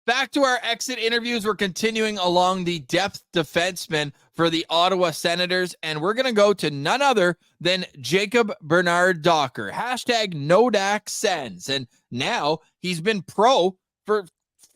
Back to our exit interviews. We're continuing along the depth defenseman for the Ottawa Senators, and we're going to go to none other than Jacob Bernard Docker. Hashtag #NoDaxSens. And now he's been pro for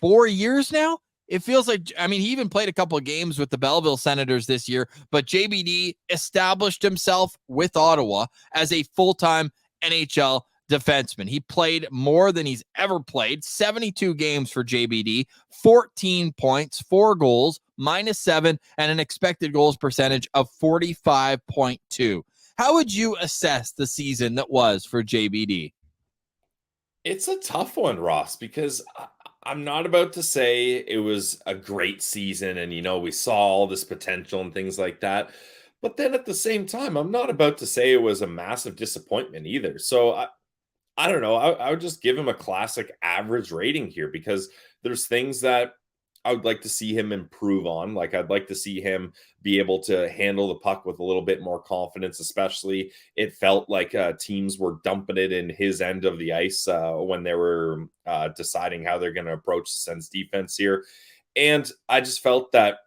4 years now. It feels like, I mean, he even played a couple of games with the Belleville Senators this year, but JBD established himself with Ottawa as a full-time NHL defenseman. He played more than he's ever played, 72 games for JBD, 14 points, 4 goals, -7, and an expected goals percentage of 45.2. How would you assess the season that was for JBD? It's a tough one, Ross, because I'm not about to say it was a great season and, we saw all this potential and things like that. But then at the same time, I'm not about to say it was a massive disappointment either. So I don't know. I would just give him a classic average rating here because there's things that I would like to see him improve on. Like I'd like to see him be able to handle the puck with a little bit more confidence, especially it felt like teams were dumping it in his end of the ice when they were deciding how they're going to approach the Sens defense here. And I just felt that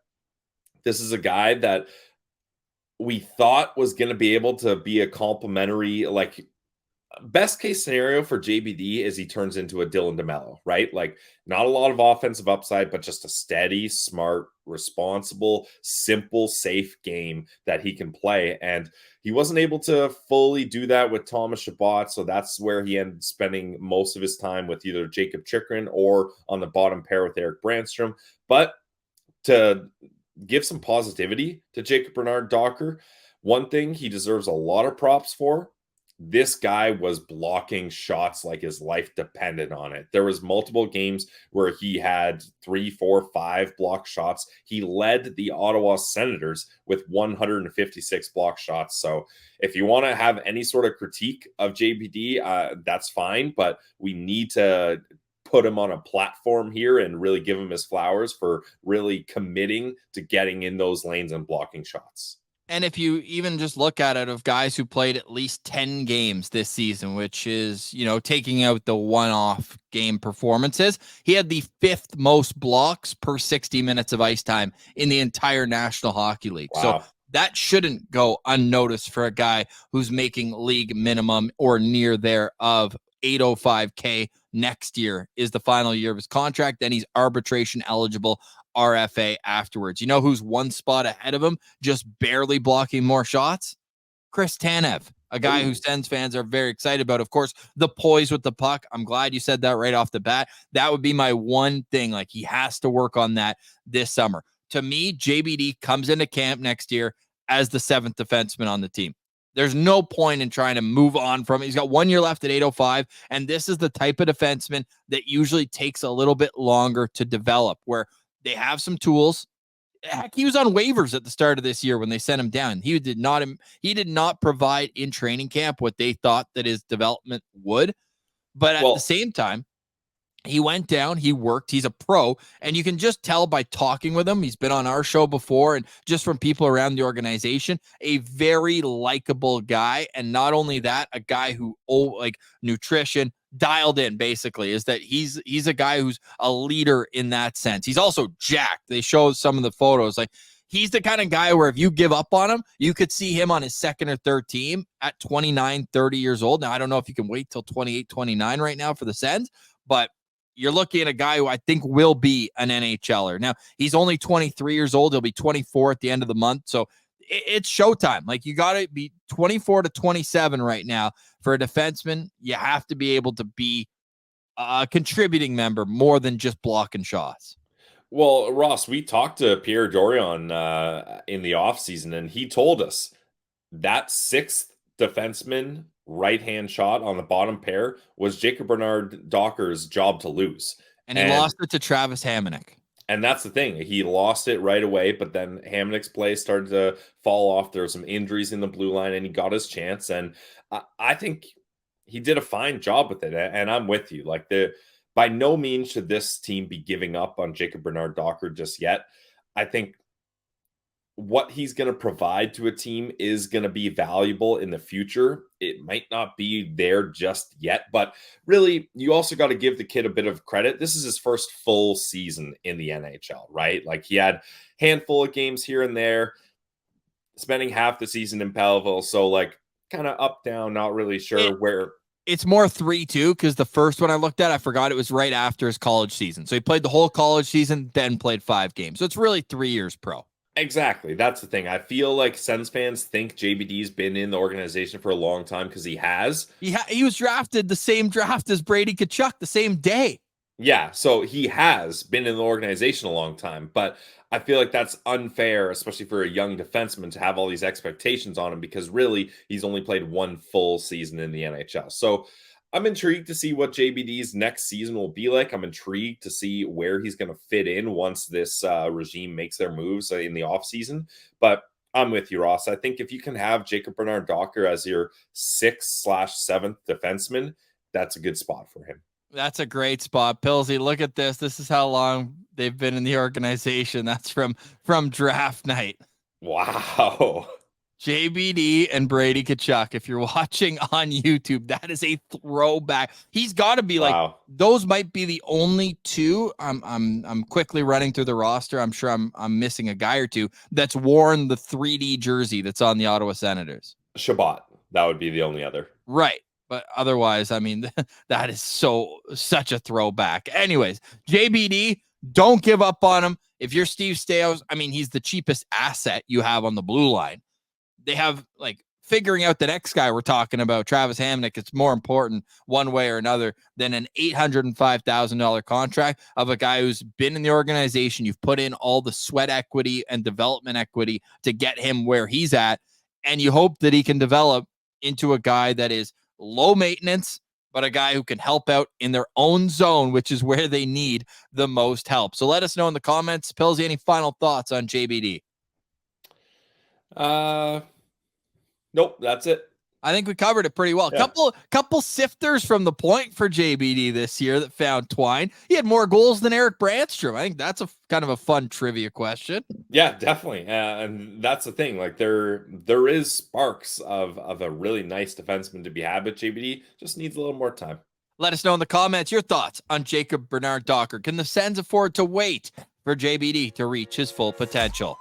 this is a guy that we thought was going to be able to be a complimentary, like best case scenario for JBD is he turns into a Dylan DeMello, right? Like not a lot of offensive upside, but just a steady, smart, responsible, simple, safe game that he can play. And he wasn't able to fully do that with Thomas Chabot. So that's where he ended spending most of his time with either Jacob Chikrin or on the bottom pair with Eric Brandstrom. But to give some positivity to Jacob Bernard Docker, one thing he deserves a lot of props for, this guy was blocking shots like his life depended on it. There was multiple games where he had 3, 4, 5 block shots. He led the Ottawa Senators with 156 block shots. So if you want to have any sort of critique of JBD, that's fine, but we need to put him on a platform here and really give him his flowers for really committing to getting in those lanes and blocking shots. And if you even just look at it of guys who played at least 10 games this season, which is, taking out the one-off game performances, he had the 5th most blocks per 60 minutes of ice time in the entire National Hockey League. Wow. So that shouldn't go unnoticed for a guy who's making league minimum or near there of $805K. Next year is the final year of his contract. Then he's arbitration eligible RFA afterwards. You know who's one spot ahead of him, just barely blocking more shots? Chris Tanev, a guy who Sens fans are very excited about. Of course, the poise with the puck. I'm glad you said that right off the bat. That would be my one thing. Like, he has to work on that this summer. To me, JBD comes into camp next year as the 7th defenseman on the team. There's no point in trying to move on from it. He's got 1 year left at 805, and this is the type of defenseman that usually takes a little bit longer to develop, where they have some tools. Heck, he was on waivers at the start of this year when they sent him down. He did not provide in training camp what they thought that his development would. But at the same time, he went down, he worked, he's a pro, and you can just tell by talking with him. He's been on our show before, and just from people around the organization, a very likable guy. And not only that, a guy who, like nutrition, dialed in, basically, is that he's a guy who's a leader in that sense. He's also jacked. They show some of the photos. Like, he's the kind of guy where if you give up on him, you could see him on his 2nd or 3rd team at 29, 30 years old. Now, I don't know if you can wait till 28, 29 right now for the Sens, but you're looking at a guy who I think will be an NHLer. Now, he's only 23 years old. He'll be 24 at the end of the month. So it's showtime. Like, you got to be 24 to 27 right now for a defenseman. You have to be able to be a contributing member more than just blocking shots. Well, Ross, we talked to Pierre Dorion in the offseason, and he told us that 6th defenseman right-hand shot on the bottom pair was Jacob Bernard Docker's job to lose. And he lost it to Travis Hamonic. And that's the thing. He lost it right away, but then Hamonic's play started to fall off. There were some injuries in the blue line, and he got his chance. And I think he did a fine job with it. And I'm with you. Like, by no means should this team be giving up on Jacob Bernard Docker just yet. I think what he's going to provide to a team is going to be valuable in the future. It might not be there just yet, but really, you also got to give the kid a bit of credit. This is his first full season in the NHL, right? Like, he had a handful of games here and there, spending half the season in Palville. So, like, kind of up, down, not really sure where. It's more 3-2 because the first one I looked at, I forgot it was right after his college season. So he played the whole college season, then played 5 games. So it's really 3 years pro. Exactly. That's the thing. I feel like Sens fans think JBD's been in the organization for a long time because he has. He was drafted the same draft as Brady Tkachuk the same day. Yeah, so he has been in the organization a long time, but I feel like that's unfair, especially for a young defenseman, to have all these expectations on him because really he's only played one full season in the NHL. So I'm intrigued to see what JBD's next season will be like. I'm intrigued to see where he's going to fit in once this regime makes their moves in the offseason. But I'm with you, Ross. I think if you can have Jacob Bernard-Docker as your 6/7th defenseman, that's a good spot for him. That's a great spot. Pillsy, look at this. This is how long they've been in the organization. That's from draft night. Wow. JBD and Brady Tkachuk. If you're watching on YouTube, that is a throwback. He's got to be like, those might be the only two. I'm quickly running through the roster. I'm sure I'm missing a guy or two that's worn the 3D jersey that's on the Ottawa Senators. Shabbat. That would be the only other. Right. But otherwise, I mean, that is such a throwback. Anyways, JBD, don't give up on him. If you're Steve Staios, I mean, he's the cheapest asset you have on the blue line. They have, like, figuring out the next guy we're talking about, Travis Hamonic, it's more important one way or another than an $805,000 contract of a guy who's been in the organization. You've put in all the sweat equity and development equity to get him where he's at, and you hope that he can develop into a guy that is low maintenance, but a guy who can help out in their own zone, which is where they need the most help. So let us know in the comments. Pillsy, any final thoughts on JBD? Nope, that's it. I think we covered it pretty well. Yeah. Couple sifters from the point for JBD this year that found twine. He had more goals than Eric Brandstrom. I think that's a kind of a fun trivia question. Yeah, definitely. And that's the thing. Like, there is sparks of a really nice defenseman to be had, but JBD just needs a little more time. Let us know in the comments your thoughts on Jacob Bernard-Docker. Can the Sens afford to wait for JBD to reach his full potential?